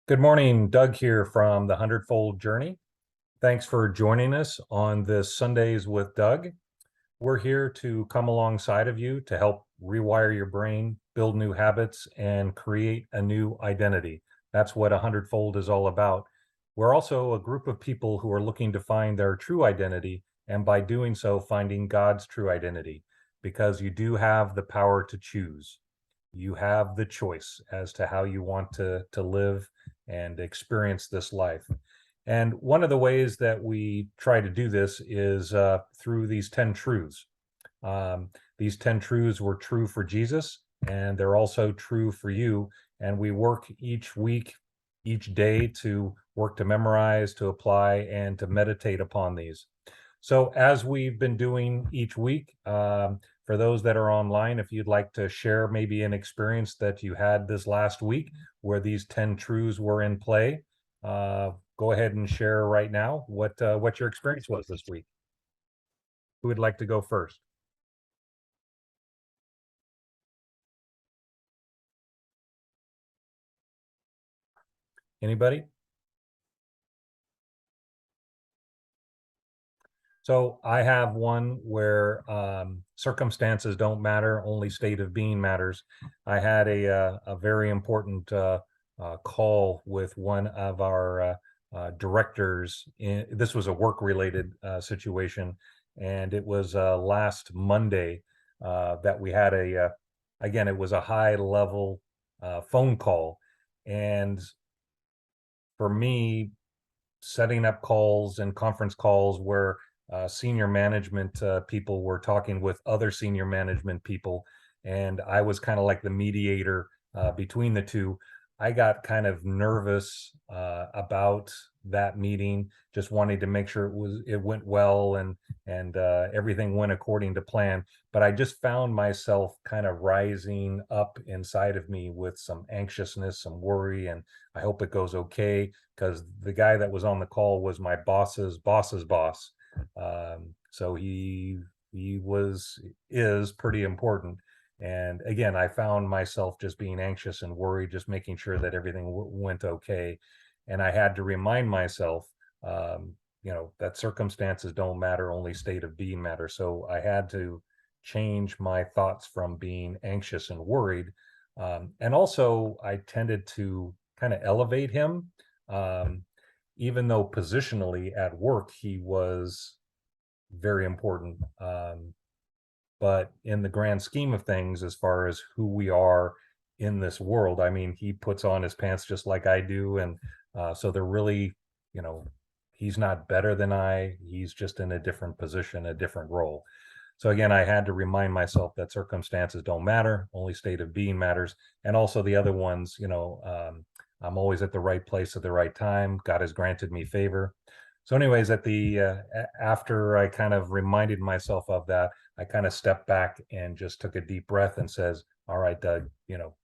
Good morning, Doug here from the Hundredfold Journey. Thanks for joining us on this Sundays with Doug. We're here to come alongside of you to help rewire your brain, build new habits, and create a new identity. That's what a hundredfold is all about. We're also a group of people who are looking to find their true identity, and by doing so, finding God's true identity, because you do have the power to choose. You have the choice as to how you want to live and experience this life. And one of the ways that we try to do this is through these 10 truths. These 10 truths were true for Jesus, and they're also true for you. And we work each week, each day to work to memorize, to apply, and to meditate upon these. So, as we've been doing each week, for those that are online, if you'd like to share maybe an experience that you had this last week where these 10 truths were in play, go ahead and share right now what your experience was this week. Who would like to go first? Anybody? So I have one where circumstances don't matter, only state of being matters. I had a very important call with one of our directors. This was a work-related situation, and it was last Monday that we had again, it was a high-level phone call. And for me, setting up calls and conference calls where senior management people were talking with other senior management people, and I was kind of like the mediator between the two. I got kind of nervous about that meeting, just wanting to make sure it went well and everything went according to plan. But I just found myself kind of rising up inside of me with some anxiousness, some worry, and I hope it goes okay, because the guy that was on the call was my boss's boss's boss. So he was is pretty important. And again, I found myself just being anxious and worried, just making sure that everything went okay. And I had to remind myself, that circumstances don't matter, only state of being matter. So I had to change my thoughts from being anxious and worried. And also, I tended to kind of elevate him, um, even though positionally at work he was very important. But in the grand scheme of things, as far as who we are in this world, I mean, he puts on his pants just like I do. And so they're really, you know, he's not better than I, he's just in a different position, a different role. So again, I had to remind myself that circumstances don't matter, only state of being matters. And also the other ones, I'm always at the right place at the right time. God has granted me favor. So, anyways, at the after I kind of reminded myself of that, I kind of stepped back and just took a deep breath and says, "All right, Doug,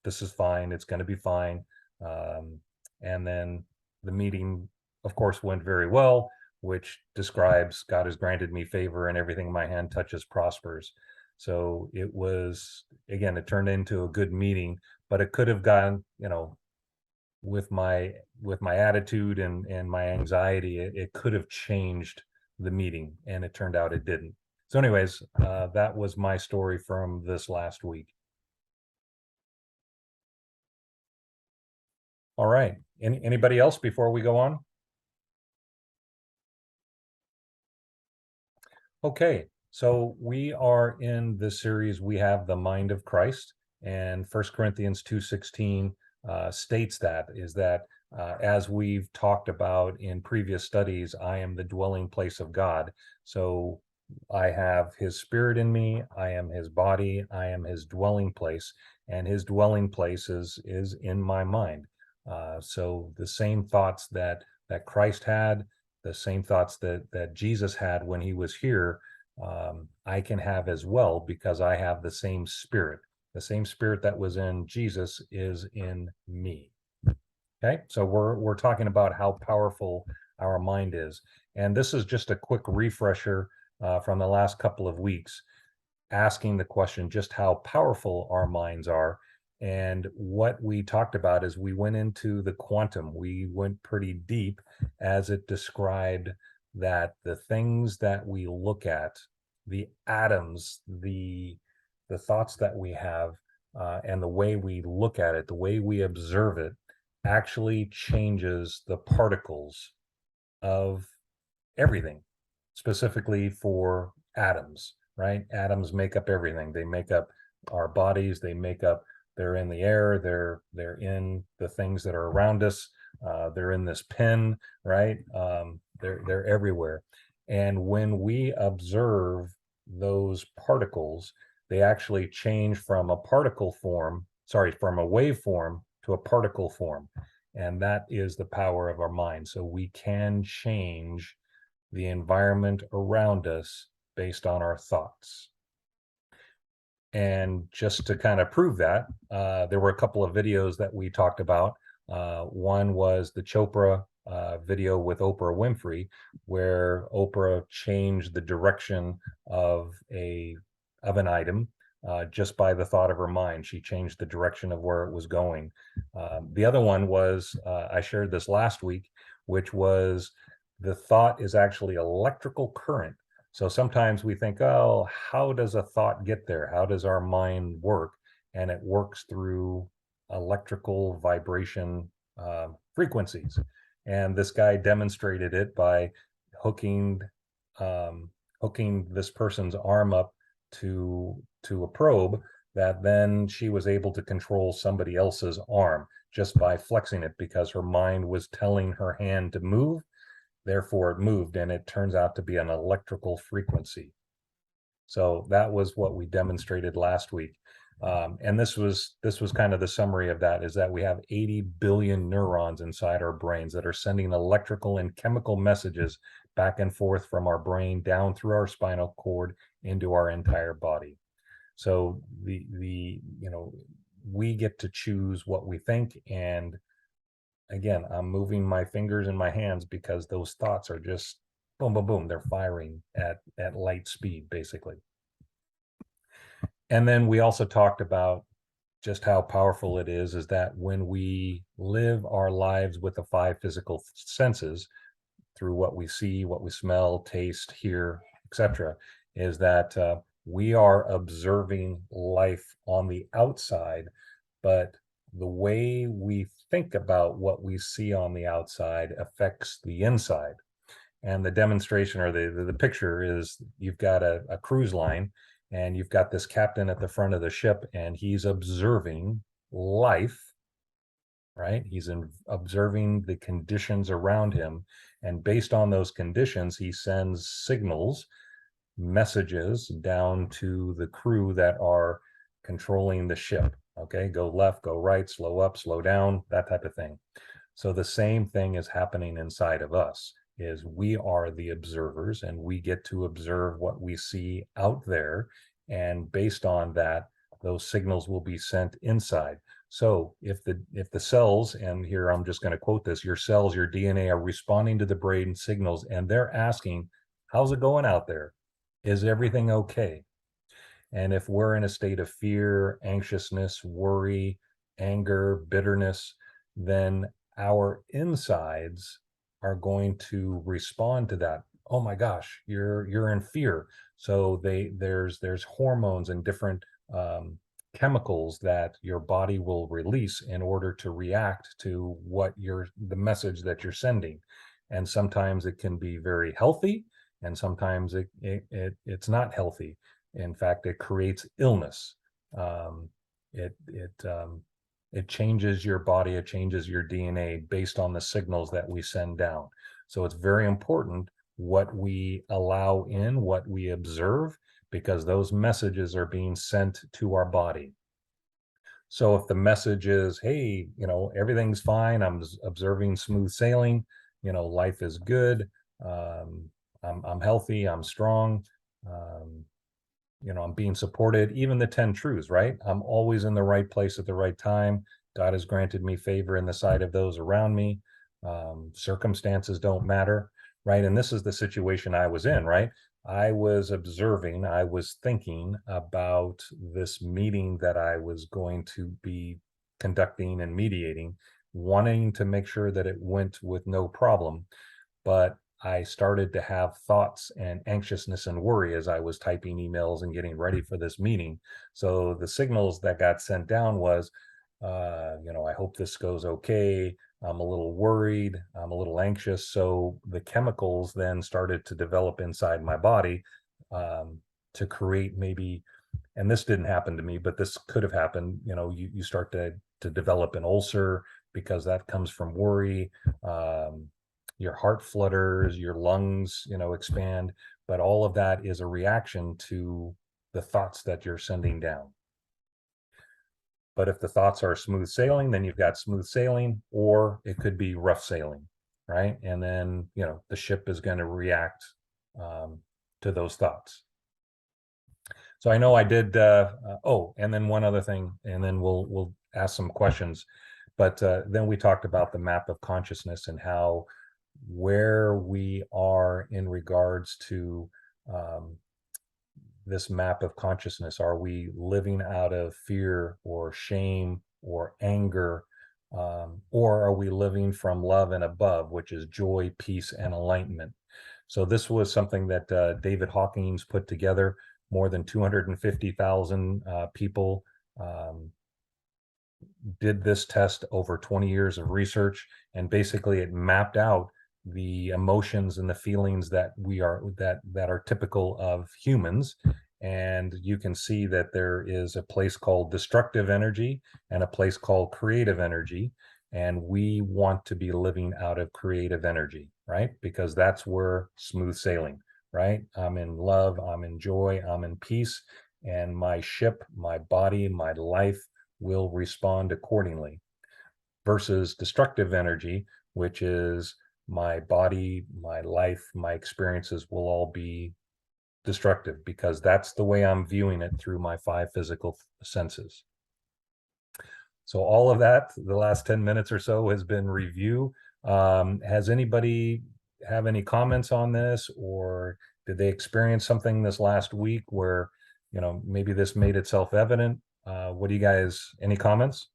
this is fine. It's going to be fine." Um, and then the meeting, of course, went very well, which describes God has granted me favor and everything my hand touches prospers. So it was, again, it turned into a good meeting, but it could have gone, with my attitude and my anxiety, it could have changed the meeting, and it turned out it didn't. So, anyways, that was my story from this last week. All right. Anybody else before we go on? Okay, so we are in this series. We have the mind of Christ, and 1 Corinthians 2:16 states that as we've talked about in previous studies, I am the dwelling place of God. So I have His Spirit in me. I am His body. I am His dwelling place, and His dwelling place is in my mind. So the same thoughts that Christ had, the same thoughts that Jesus had when he was here, I can have as well, because I have the same spirit. The same spirit that was in Jesus is in me. Okay, so we're talking about how powerful our mind is, and this is just a quick refresher from the last couple of weeks, asking the question just how powerful our minds are. And what we talked about is we went into the quantum. We went pretty deep as it described that the things that we look at, the atoms, the thoughts that we have, and the way we look at it, the way we observe it, actually changes the particles of everything, specifically for atoms, right? Atoms make up everything. They make up our bodies. They make up. They're in the air. They're in the things that are around us. They're in this pen, right? They're everywhere. And when we observe those particles, they actually change from a particle form, sorry, from a wave form to a particle form. And that is the power of our mind. So we can change the environment around us based on our thoughts. And just to kind of prove that, there were a couple of videos that we talked about. One was the Chopra video with Oprah Winfrey, where Oprah changed the direction of an item just by the thought of her mind. She changed the direction of where it was going. The other one was, I shared this last week, which was the thought is actually electrical current. So sometimes we think, oh, how does a thought get there? How does our mind work? And it works through electrical vibration frequencies. And this guy demonstrated it by hooking hooking this person's arm up to a probe that then she was able to control somebody else's arm just by flexing it because her mind was telling her hand to move. Therefore, it moved, and it turns out to be an electrical frequency. So that was what we demonstrated last week. And this was kind of the summary of that, is that we have 80 billion neurons inside our brains that are sending electrical and chemical messages back and forth from our brain down through our spinal cord into our entire body. So we get to choose what we think. And again, I'm moving my fingers and my hands because those thoughts are just boom, boom, boom. They're firing at light speed, basically. And then we also talked about just how powerful it is that when we live our lives with the five physical senses through what we see, what we smell, taste, hear, etc., is that we are observing life on the outside, but the way we think about what we see on the outside affects the inside. And the demonstration or the picture is you've got a cruise line and you've got this captain at the front of the ship and he's observing life, right? He's observing the conditions around him. And based on those conditions, he sends signals, messages down to the crew that are controlling the ship. Okay, go left, go right, slow up, slow down, that type of thing. So the same thing is happening inside of us, is we are the observers and we get to observe what we see out there. And based on that, those signals will be sent inside. So if the cells, and here I'm just going to quote this, your cells, your DNA are responding to the brain signals and they're asking, how's it going out there? Is everything okay? And if we're in a state of fear, anxiousness, worry, anger, bitterness, then our insides are going to respond to that. Oh my gosh, you're in fear. So there's hormones and different chemicals that your body will release in order to react to the message that you're sending. And sometimes it can be very healthy, and sometimes it's not healthy. In fact, it creates illness. Um, it it it changes your body, it changes your DNA based on the signals that we send down. So it's very important what we allow in, what we observe, because those messages are being sent to our body. So if the message is, hey, everything's fine, I'm observing smooth sailing, life is good, I'm healthy, I'm strong, I'm being supported, even the 10 truths, right? I'm always in the right place at the right time. God has granted me favor in the sight of those around me. Circumstances don't matter, right? And this is the situation I was in, right? I was observing, I was thinking about this meeting that I was going to be conducting and mediating, wanting to make sure that it went with no problem. But I started to have thoughts and anxiousness and worry as I was typing emails and getting ready for this meeting. So the signals that got sent down was, I hope this goes okay. I'm a little worried. I'm a little anxious. So the chemicals then started to develop inside my body um, to create maybe, and this didn't happen to me, but this could have happened. You start to develop an ulcer because that comes from worry. Um, your heart flutters, your lungs, expand, but all of that is a reaction to the thoughts that you're sending down. But if the thoughts are smooth sailing, then you've got smooth sailing, or it could be rough sailing, right? And then, the ship is going to react um, to those thoughts. So I know I did. Oh, and then one other thing, and then we'll ask some questions. But then we talked about the map of consciousness and how where we are in regards to um, this map of consciousness. Are we living out of fear or shame or anger? Or are we living from love and above, which is joy, peace, and enlightenment? So this was something that David Hawkins put together. More than 250,000 people um, did this test over 20 years of research, and basically it mapped out the emotions and the feelings that are typical of humans. And you can see that there is a place called destructive energy and a place called creative energy, and we want to be living out of creative energy, right? Because that's where smooth sailing, right? I'm in love, I'm in joy, I'm in peace, and my ship, my body, my life will respond accordingly, versus destructive energy, which is my body, my life, my experiences will all be destructive because that's the way I'm viewing it through my 5 physical senses. So all of that, the last 10 minutes or so has been review. Has anybody have any comments on this, or did they experience something this last week where, maybe this made itself evident? What do you guys, any comments?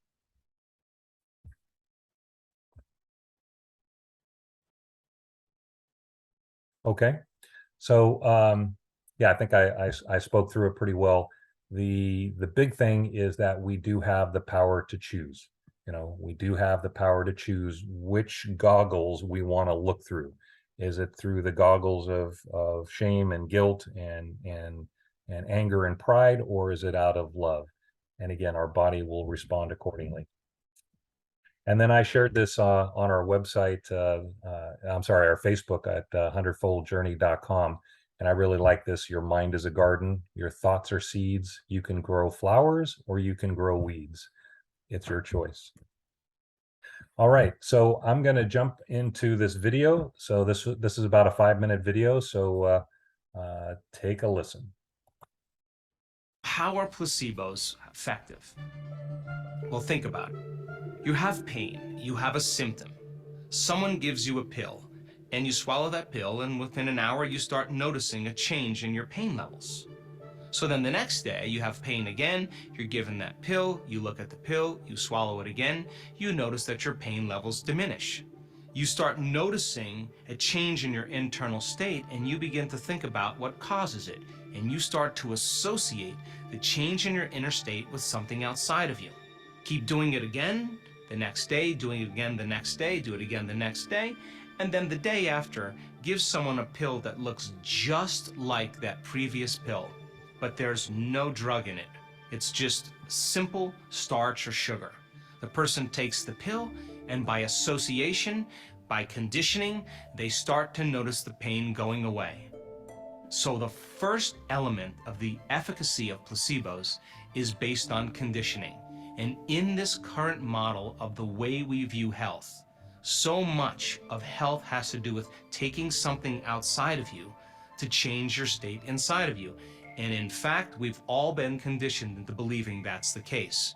Okay. So yeah, I think I spoke through it pretty well. The big thing is that we do have the power to choose. We do have the power to choose which goggles we want to look through. Is it through the goggles of shame and guilt and anger and pride, or is it out of love? And again, our body will respond accordingly. And then I shared this on our website, I'm sorry, our Facebook at hundredfoldjourney.com. And I really like this. Your mind is a garden. Your thoughts are seeds. You can grow flowers or you can grow weeds. It's your choice. All right, so I'm going to jump into this video. So this is about a 5-minute video. So take a listen. How are placebos effective? Well, think about it. You have pain, you have a symptom. Someone gives you a pill, and you swallow that pill, and within an hour you start noticing a change in your pain levels. So then the next day you have pain again, you're given that pill, you look at the pill, you swallow it again, you notice that your pain levels diminish. You start noticing a change in your internal state, and you begin to think about what causes it, and you start to associate the change in your inner state with something outside of you. Keep doing it again the next day, doing it again the next day, do it again the next day, and then the day after, give someone a pill that looks just like that previous pill, but there's no drug in it. It's just simple starch or sugar. The person takes the pill, and by association, by conditioning, they start to notice the pain going away. So the first element of the efficacy of placebos is based on conditioning. And in this current model of the way we view health, so much of health has to do with taking something outside of you to change your state inside of you. And in fact, we've all been conditioned into believing that's the case.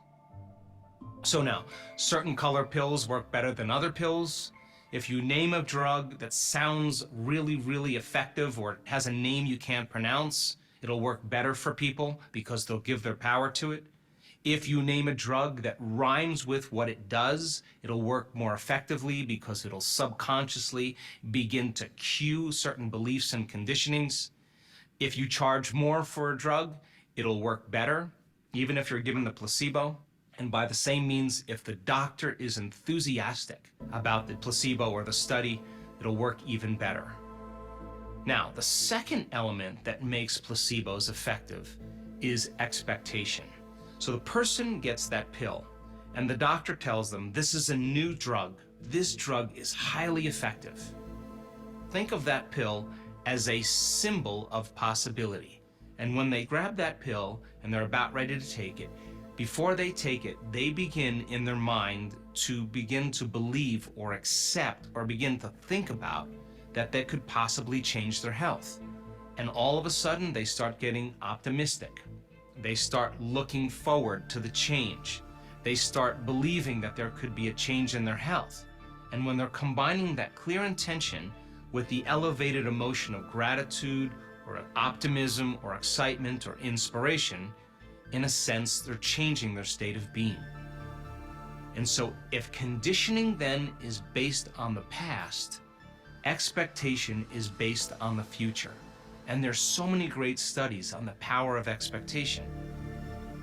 So now, certain color pills work better than other pills. If you name a drug that sounds really, really effective or has a name you can't pronounce, it'll work better for people because they'll give their power to it. If you name a drug that rhymes with what it does, it'll work more effectively because it'll subconsciously begin to cue certain beliefs and conditionings. If you charge more for a drug, it'll work better, even if you're given the placebo. And by the same means, if the doctor is enthusiastic about the placebo or the study, it'll work even better. Now, the second element that makes placebos effective is expectation. So the person gets that pill, and the doctor tells them, this is a new drug. This drug is highly effective. Think of that pill as a symbol of possibility. And when they grab that pill and they're about ready to take it, before they take it, they begin in their mind to begin to believe or accept or begin to think about that they could possibly change their health. And all of a sudden, they start getting optimistic. They start looking forward to the change. They start believing that there could be a change in their health. And when they're combining that clear intention with the elevated emotion of gratitude or optimism or excitement or inspiration, in a sense, they're changing their state of being. And so if conditioning then is based on the past, expectation is based on the future. And there's so many great studies on the power of expectation.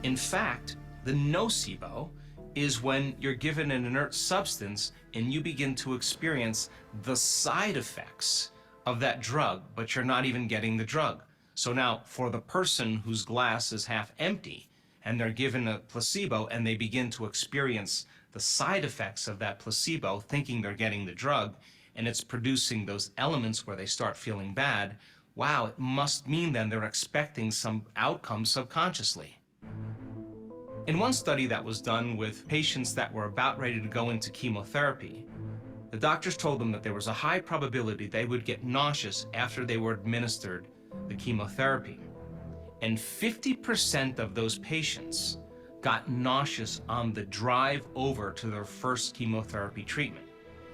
In fact, the nocebo is when you're given an inert substance and you begin to experience the side effects of that drug, but you're not even getting the drug. So now, for the person whose glass is half empty and they're given a placebo and they begin to experience the side effects of that placebo, thinking they're getting the drug, and it's producing those elements where they start feeling bad, wow, it must mean then they're expecting some outcome subconsciously. In one study that was done with patients that were about ready to go into chemotherapy, the doctors told them that there was a high probability they would get nauseous after they were administered the chemotherapy. And 50% of those patients got nauseous on the drive over to their first chemotherapy treatment.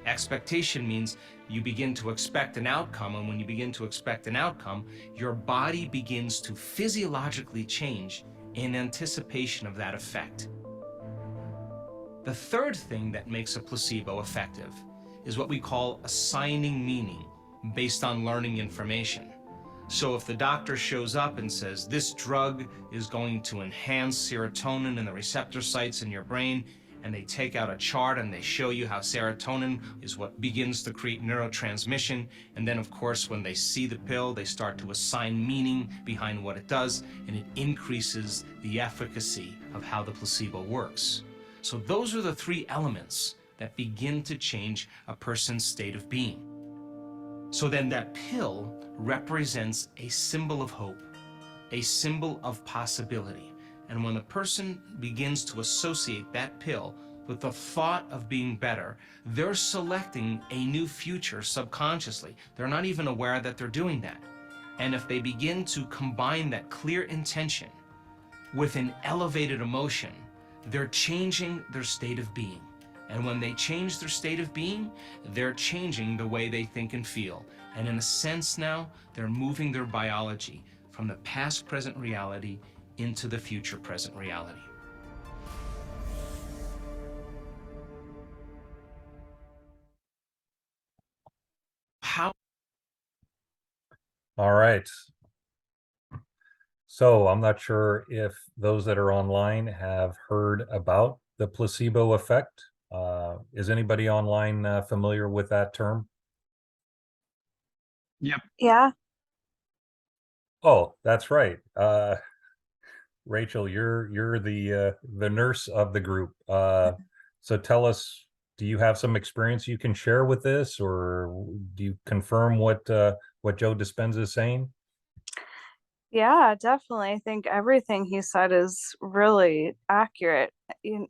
Expectation means you begin to expect an outcome, and when you begin to expect an outcome, your body begins to physiologically change in anticipation of that effect. The third thing that makes a placebo effective is what we call assigning meaning based on learning information. So if the doctor shows up and says, this drug is going to enhance serotonin in the receptor sites in your brain, and they take out a chart and they show you how serotonin is what begins to create neurotransmission, and then of course when they see the pill, they start to assign meaning behind what it does, and it increases the efficacy of how the placebo works. So those are the three elements that begin to change a person's state of being. So then that pill represents a symbol of hope, a symbol of possibility. And when a person begins to associate that pill with the thought of being better, they're selecting a new future subconsciously. They're not even aware that they're doing that. And if they begin to combine that clear intention with an elevated emotion, they're changing their state of being. And when they change their state of being, they're changing the way they think and feel. And in a sense now, they're moving their biology from the past present reality into the future present reality. How? All right. So I'm not sure if those that are online have heard about the placebo effect. Is anybody online familiar with that term? Yep. Yeah. Oh, that's right. Rachel, you're the nurse of the group. So tell us, do you have some experience you can share with this, or do you confirm what Joe Dispenza is saying? Yeah, definitely. I think everything he said is really accurate.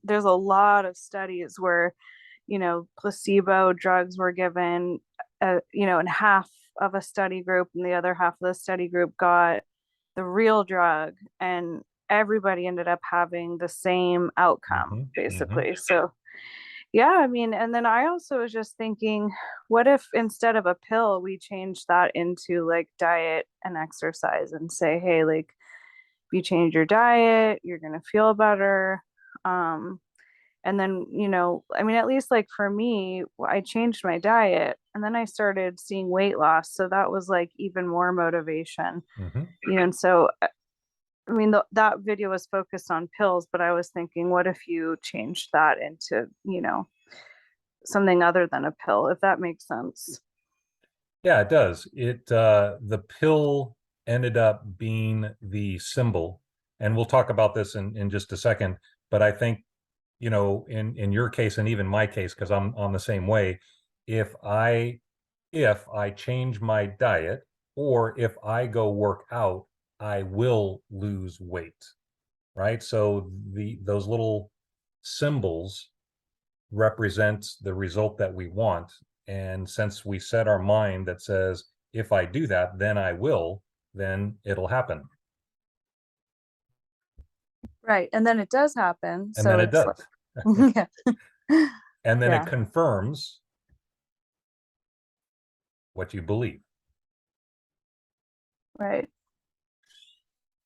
There's a lot of studies where, placebo drugs were given, and half of a study group and the other half of the study group got the real drug, and everybody ended up having the same outcome, Mhm, basically. So, Yeah, I mean, and then I also was just thinking, what if instead of a pill, we change that into like diet and exercise and say, hey, like if you change your diet, you're gonna feel better. Um, and then, I mean, at least like for me, I changed my diet and then I started seeing weight loss. So that was like even more motivation, Mhm. and so I mean, that video was focused on pills, but I was thinking, what if you changed that into, something other than a pill, if that makes sense. Yeah, it does. The pill ended up being the symbol, and we'll talk about this in just a second. But I think, in your case and even my case, because I'm on the same way, if I if I change my diet or if I go work out, I will lose weight, right? So those little symbols represent the result that we want. And since we set our mind that says, if I do that, then I will, then it'll happen. Right. And then it does happen. And So then it it's like, does. yeah. And then it Yeah. confirms what you believe. Right.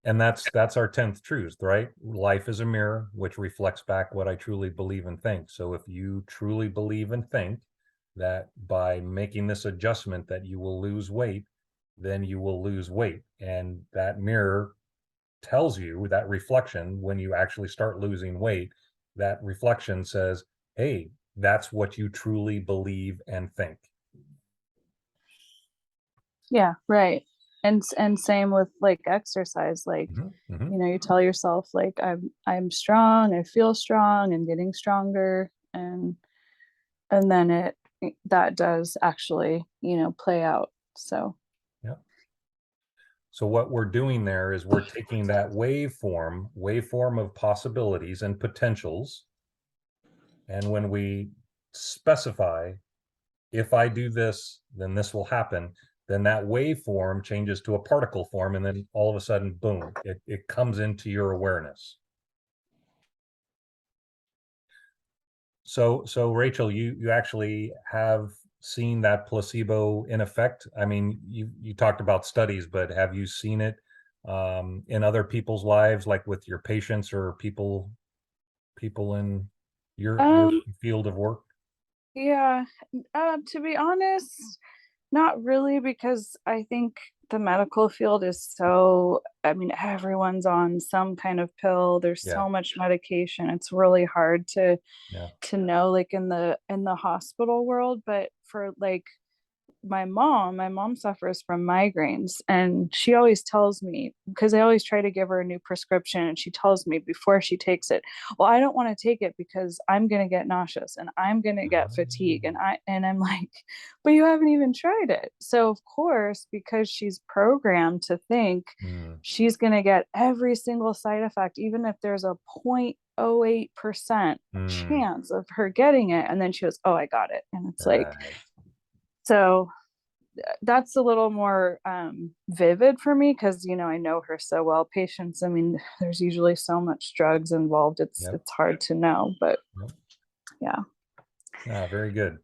And that's our 10th truth, right? Life is a mirror which reflects back what I truly believe and think. So if you truly believe and think that by making this adjustment that you will lose weight, then you will lose weight. And that mirror tells you, that reflection, when you actually start losing weight, that reflection says, hey, that's what you truly believe and think. Yeah. Right. And same with like exercise, like, Mhm, mhm. you tell yourself like I'm strong, I feel strong and getting stronger, and then that does actually, play out. So Yeah. So what we're doing there is we're taking that waveform of possibilities and potentials. And when we specify, if I do this, then this will happen, then that waveform changes to a particle form. And then all of a sudden, boom, it comes into your awareness. So Rachel, you actually have seen that placebo in effect. I mean, you talked about studies, but have you seen it in other people's lives, like with your patients or people in your um field of work? yeah, to be honest, not really, because I think the medical field is so, I mean, everyone's on some kind of pill. There's Yeah, so much medication. It's really hard yeah. to know like in the hospital world, but for like my mom suffers from migraines, and she always tells me, because I always try to give her a new prescription, and she tells me before she takes it, well, I don't want to take it because I'm going to get nauseous and I'm going to get fatigue, and I'm like, but you haven't even tried it. So of course, because she's programmed to think Mm, she's going to get every single side effect, even if there's a 0.08% mm, chance of her getting it, and then she goes, oh, I got it, and it's like, right. so that's a little more vivid for me, because I know her so well. Patients, I mean, there's usually so much drugs involved, it's Yep. it's hard to know, but Yep. yeah. Ah, very good.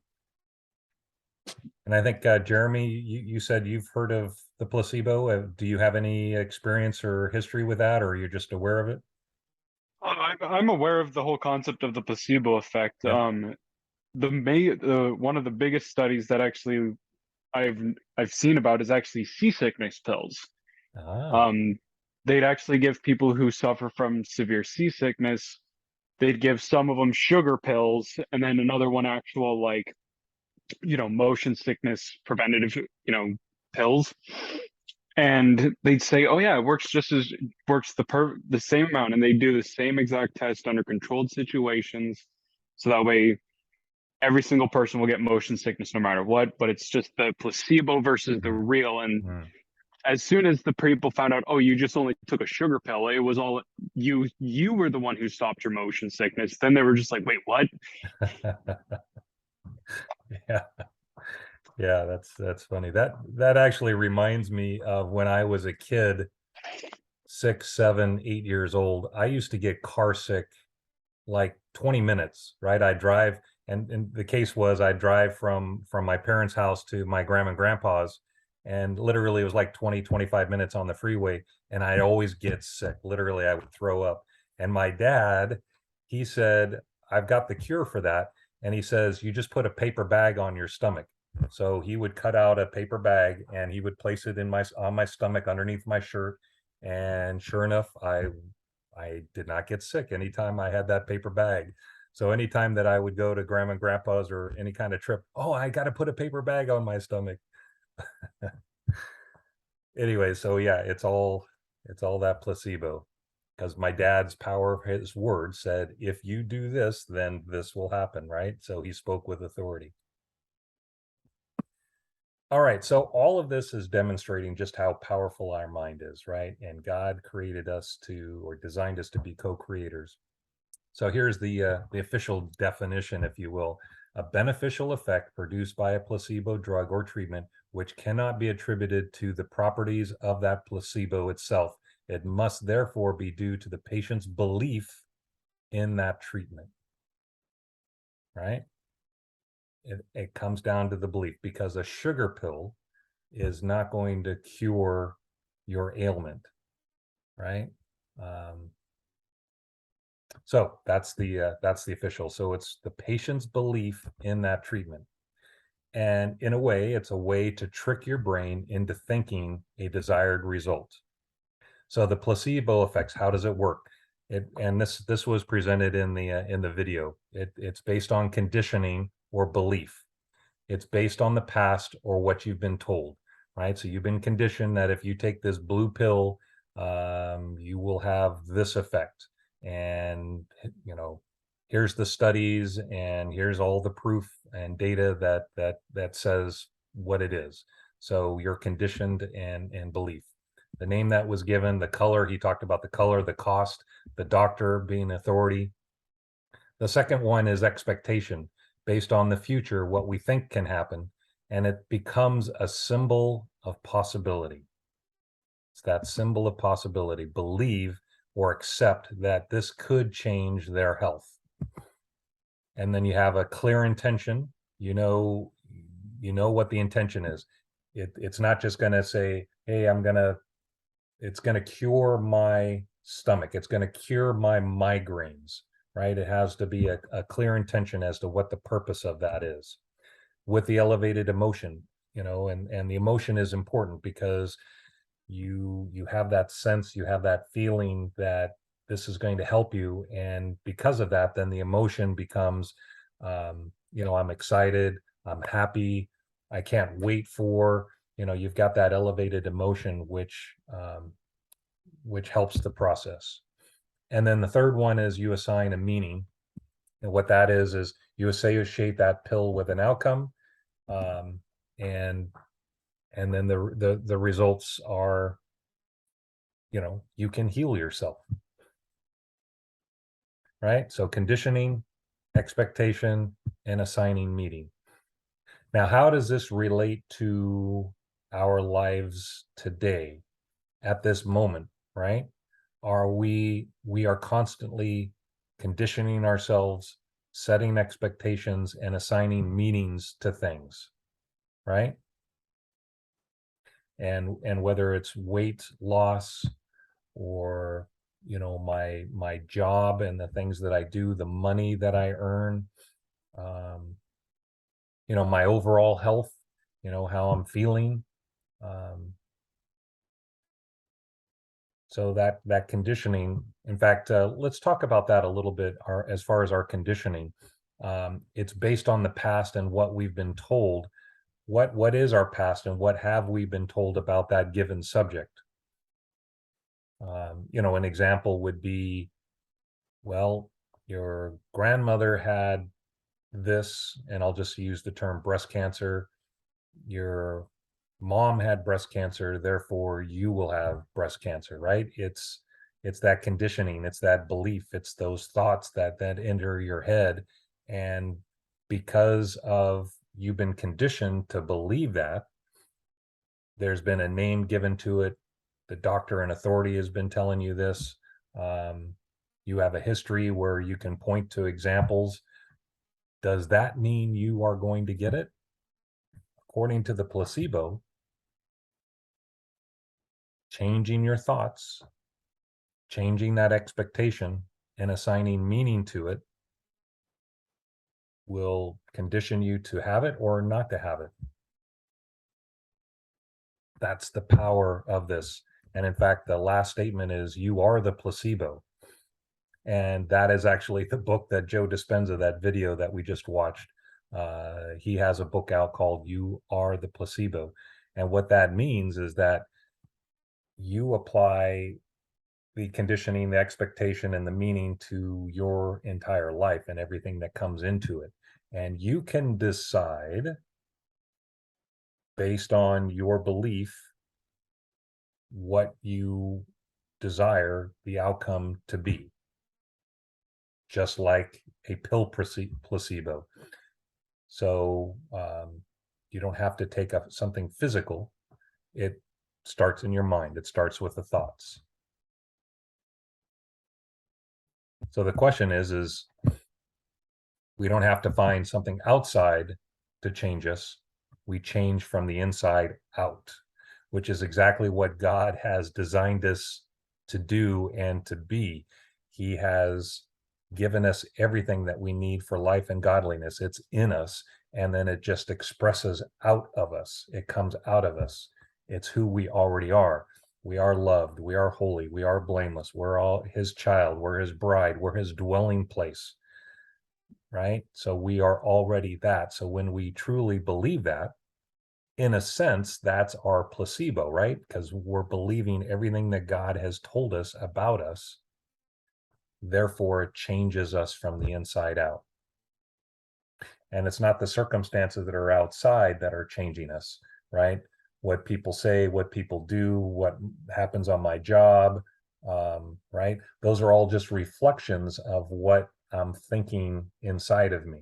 And I think Jeremy, you said you've heard of the placebo. Do you have any experience or history with that, or you're just aware of it? I'm aware of the whole concept of the placebo effect. Yep. One of the biggest studies that actually I've I've seen about is actually seasickness pills. Ah. Um, they'd actually give people who suffer from severe seasickness, they'd give some of them sugar pills, and then another one actual like, motion sickness preventative, pills. And they'd say, "Oh yeah, it works just as works the same amount," and they do the same exact test under controlled situations, so that way every single person will get motion sickness no matter what. But it's just the placebo versus the Mm, real. And mm. as soon as the people found out, oh, you just only took a sugar pill, it was all you. You were the one who stopped your motion sickness. Then they were just like, "Wait, what?" Yeah. Yeah, that's funny. That actually reminds me of when I was a kid, 6, 7, 8 years old. I used to get car sick like 20 minutes, right? I drive, And the case was I drive from my parents' house to my grandma and grandpa's, and literally it was like 20-25 minutes on the freeway, and I always get sick. Literally, I would throw up. And my dad, he said, I've got the cure for that. And he says, you just put a paper bag on your stomach. So he would cut out a paper bag and he would place it on my stomach underneath my shirt. And sure enough, I did not get sick anytime I had that paper bag. So anytime that I would go to grandma and grandpa's or any kind of trip, oh, I got to put a paper bag on my stomach. Anyway, so yeah, it's all that placebo, because my dad's power of his word said, if you do this, then this will happen, right? So he spoke with authority. All right, so all of this is demonstrating just how powerful our mind is, right? And God created us to, or designed us to be co-creators. So here's the official definition, if you will: a beneficial effect produced by a placebo drug or treatment, which cannot be attributed to the properties of that placebo itself. It must therefore be due to the patient's belief in that treatment, right? It comes down to the belief, because a sugar pill is not going to cure your ailment, right? So that's the official. So it's the patient's belief in that treatment. And in a way, it's a way to trick your brain into thinking a desired result. So the placebo effects, how does it work? And this was presented in the video. It's based on conditioning or belief. It's based on the past or what you've been told, right? So you've been conditioned that if you take this blue pill, you will have this effect. And, here's the studies and here's all the proof and data that says what it is. So you're conditioned and belief. The name that was given, the color, he talked about the color, the cost, the doctor being authority. The second one is expectation, based on the future, what we think can happen, and it becomes a symbol of possibility. It's that symbol of possibility. Believe or accept that this could change their health. And then you have a clear intention. You know what the intention is. It's not just going to say, hey, it's going to cure my stomach. It's going to cure my migraines, right? It has to be a clear intention as to what the purpose of that is. With the elevated emotion, and the emotion is important, because you have that sense, you have that feeling that this is going to help you. And because of that, then the emotion becomes, I'm excited, I'm happy, I can't wait for, you've got that elevated emotion, which helps the process. And then the third one is you assign a meaning. And what that is you associate that pill with an outcome. And then the results are, you can heal yourself. Right? So conditioning, expectation, and assigning meaning. Now, how does this relate to our lives today, at this moment, right? We are constantly conditioning ourselves, setting expectations, and assigning meanings to things, right? And whether it's weight loss, or my job and the things that I do, the money that I earn, my overall health, how I'm feeling. So that conditioning, in fact, let's talk about that a little bit. As far as our conditioning, it's based on the past and what we've been told. What is our past, and what have we been told about that given subject? An example would be, well, your grandmother had this, and I'll just use the term breast cancer. Your mom had breast cancer, therefore you will have breast cancer, right? It's that conditioning, it's that belief, it's those thoughts that enter your head. And because of you've been conditioned to believe that, there's been a name given to it. The doctor and authority has been telling you this. You have a history where you can point to examples Does that mean you are going to get it? According to the placebo, changing your thoughts, changing that expectation, and assigning meaning to it will condition you to have it or not to have it. That's the power of this. And in fact, the last statement is, you are the placebo. And that is actually the book that Joe Dispenza, that video that we just watched. He has a book out called You Are the Placebo. And what that means is that you apply the conditioning, the expectation, and the meaning to your entire life and everything that comes into it. And you can decide based on your belief what you desire the outcome to be, just like a pill placebo. So you don't have to take up something physical. It starts in your mind. It starts with the thoughts. So the question is we don't have to find something outside to change us. We change from the inside out, which is exactly what God has designed us to do and to be. He has given us everything that we need for life and godliness. It's in us, and then it just expresses out of us. It comes out of us. It's who we already are. We are loved. We are holy. We are blameless. We're all his child. We're his bride. We're his dwelling place, right? So we are already that. So when we truly believe that, in a sense, that's our placebo, right? Because we're believing everything that God has told us about us. Therefore, it changes us from the inside out. And it's not the circumstances that are outside that are changing us, right? What people say, what people do, what happens on my job, right? Those are all just reflections of what I'm thinking inside of me,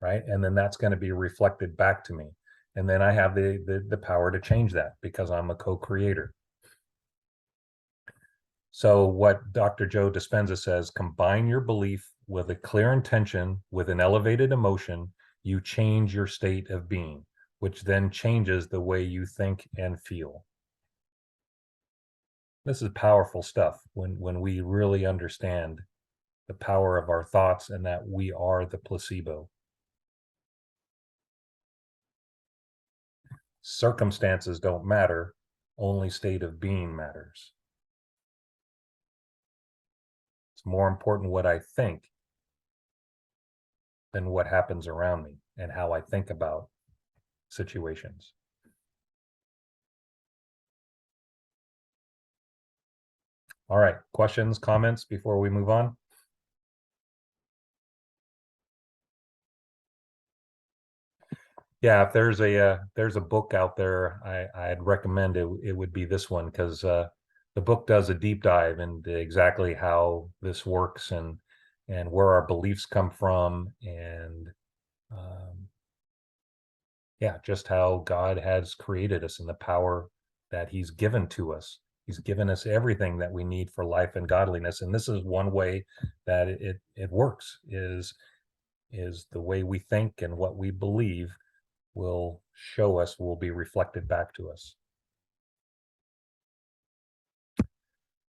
right? And then that's going to be reflected back to me. And then I have the power to change that because I'm a co-creator. So what Dr. Joe Dispenza says, combine your belief with a clear intention, with an elevated emotion, you change your state of being, which then changes the way you think and feel. This is powerful stuff when we really understand the power of our thoughts and that we are the placebo. Circumstances don't matter, only state of being matters. It's more important what I think than what happens around me and how I think about situations. All right, questions, comments before we move on? Yeah, if there's a book out there, I'd recommend it would be this one, because the book does a deep dive into exactly how this works and where our beliefs come from, and yeah, just how God has created us and the power that he's given to us. He's given us everything that we need for life and godliness. And this is one way that it works, is the way we think and what we believe will show us, will be reflected back to us.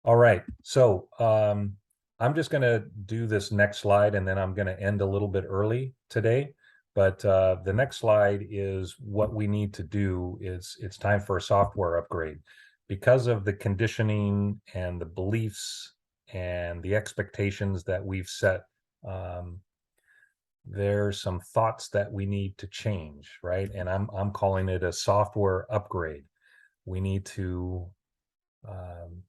All right, so I'm just going to do this next slide, and then I'm going to end a little bit early today. But the next slide is what we need to do. It's time for a software upgrade. Because of the conditioning and the beliefs and the expectations that we've set, there's some thoughts that we need to change, right? And I'm calling it a software upgrade. We need to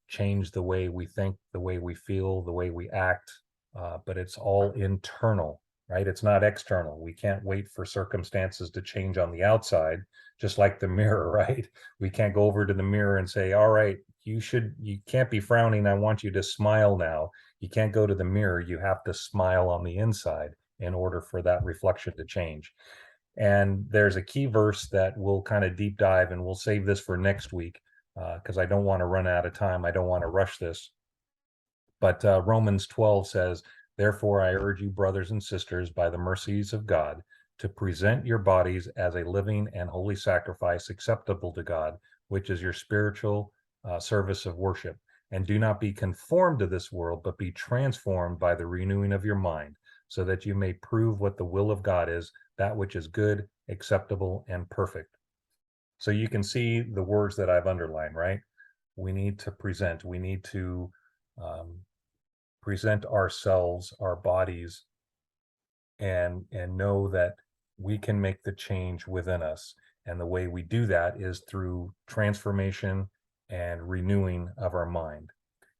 change the way we think, the way we feel, the way we act, but it's all internal, right? It's not external. We can't wait for circumstances to change on the outside, just like the mirror, right? We can't go over to the mirror and say, all right, you can't be frowning. I want you to smile now. You can't go to the mirror. You have to smile on the inside in order for that reflection to change. And there's a key verse that we'll kind of deep dive, and we'll save this for next week because I don't want to run out of time. I don't want to rush this. But Romans 12 says, Therefore, I urge you, brothers and sisters, by the mercies of God, to present your bodies as a living and holy sacrifice acceptable to God, which is your spiritual service of worship. And do not be conformed to this world, but be transformed by the renewing of your mind, so that you may prove what the will of God is, that which is good, acceptable, and perfect. So you can see the words that I've underlined, right? We need to present, we need to present ourselves, our bodies, and know that we can make the change within us. And the way we do that is through transformation and renewing of our mind.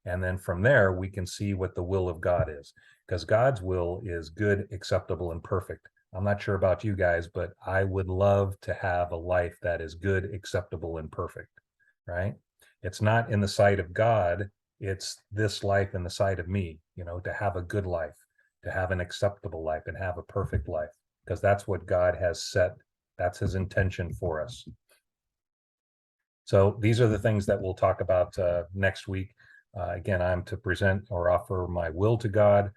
And then from there, we can see what the will of God is, because God's will is good, acceptable, and perfect. I'm not sure about you guys, but I would love to have a life that is good, acceptable, and perfect, right? It's not in the sight of God, it's this life in the sight of me, to have a good life, to have an acceptable life, and have a perfect life, because that's what God has set. That's his intention for us. So these are the things that we'll talk about next week. Again, I'm to present or offer my will to God,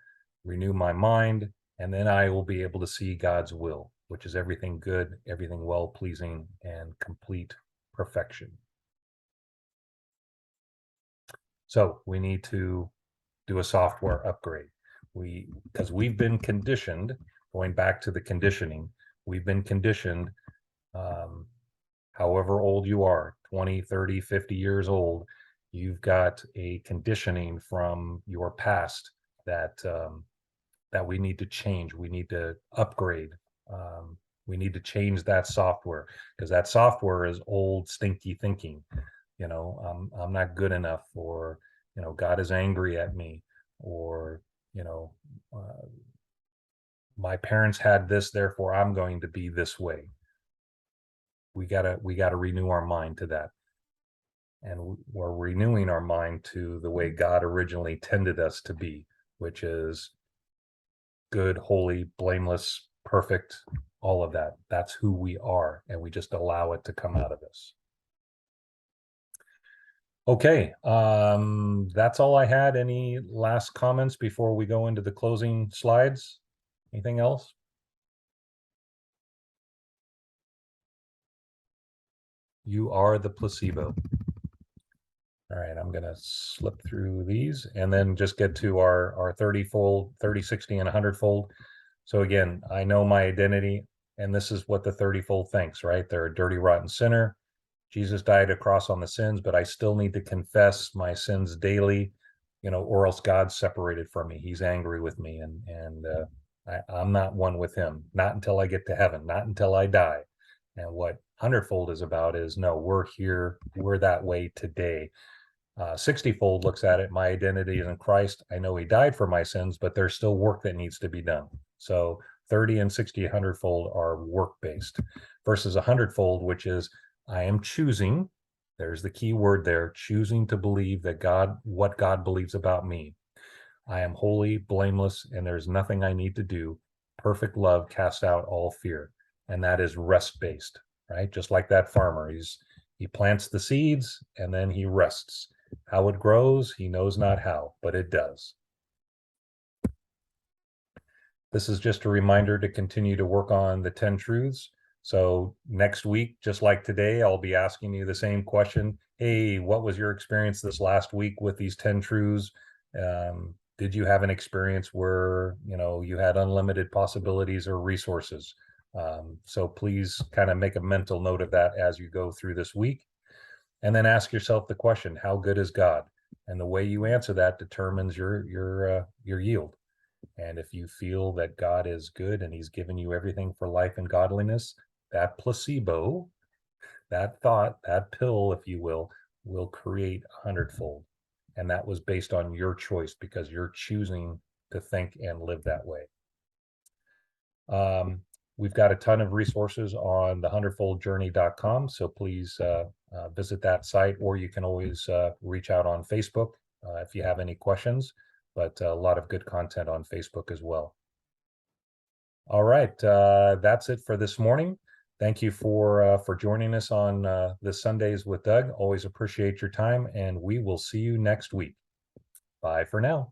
renew my mind, and then I will be able to see God's will, which is everything good, everything well-pleasing, and complete perfection. So we need to do a software upgrade. Because we've been conditioned, going back to the conditioning, we've been conditioned, however old you are, 20, 30, 50 years old, you've got a conditioning from your past that that we need to change. We need to upgrade. We need to change that software, because that software is old, stinky thinking. I'm not good enough, or God is angry at me, or my parents had this, therefore I'm going to be this way. We gotta renew our mind to that. And we're renewing our mind to the way God originally tended us to be, which is good, holy, blameless, perfect, all of that. That's who we are, and we just allow it to come out of us. Okay, that's all I had. Any last comments before we go into the closing slides? Anything else? You are the placebo. All right, I'm gonna slip through these and then just get to our 30-fold, 30, 60, and 100-fold. So again, I know my identity, and this is what the 30-fold thinks, right? They're a dirty, rotten sinner. Jesus died across on the sins, but I still need to confess my sins daily, or else God's separated from me. He's angry with me, and I'm not one with him. Not until I get to heaven, not until I die. And what 100-fold is about is, no, we're here, we're that way today. 60-fold looks at it, my identity is in Christ. I know he died for my sins, but there's still work that needs to be done. So 30 and 60, 100-fold are work-based, versus 100-fold, which is I am choosing, there's the key word there, choosing to believe that what God believes about me. I am holy, blameless, and there's nothing I need to do. Perfect love casts out all fear. And that is rest-based, right? Just like that farmer, he plants the seeds and then he rests. How it grows, he knows not how, but it does. This is just a reminder to continue to work on the 10 truths. So next week, just like today, I'll be asking you the same question. Hey, what was your experience this last week with these 10 truths? Did you have an experience where, you had unlimited possibilities or resources? So please kind of make a mental note of that as you go through this week. And then ask yourself the question, how good is God? And the way you answer that determines your yield. And if you feel that God is good and he's given you everything for life and godliness, that placebo, that thought, that pill, if you will create 100-fold. And that was based on your choice, because you're choosing to think and live that way. We've got a ton of resources on the 100foldjourney.com. So please visit that site, or you can always reach out on Facebook if you have any questions, but a lot of good content on Facebook as well. All right, that's it for this morning. Thank you for joining us on this Sundays with Doug. Always appreciate your time, and we will see you next week. Bye for now.